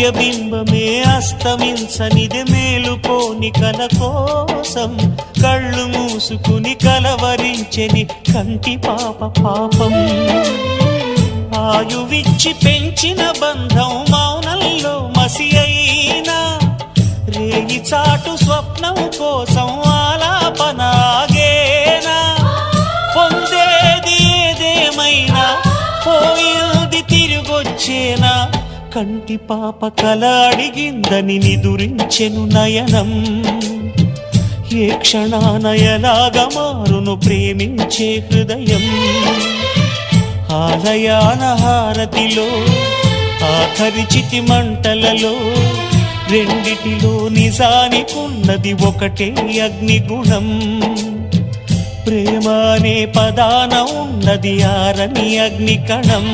సూర్యబింబమే అస్తమించనిది మేలుకోని కల కోసం కళ్ళు మూసుకుని కలవరించెని కంటి పాప పాపం ఆయువిచ్చి పెంచిన బంధం మౌనంలో మసి అయినా రేగి చాటు స్వప్నం కోసం ఆలాపనాగేనా పొందేది ఏదేమైనా పోయేది తిరిగొచ్చేనా కంటి పాప కల అడిగిందని నిదురించెను నయనం ఏ క్షణాన ఎలాగ మారును ప్రేమించే హృదయం ఆలయాన హారతిలో ఆఖరి చితి మంటలలో రెండిటిలో నిజానికున్నది ఒకటే అగ్నిగుణం ప్రేమ అనే పదాన ఉన్నది ఆరని అగ్నికణం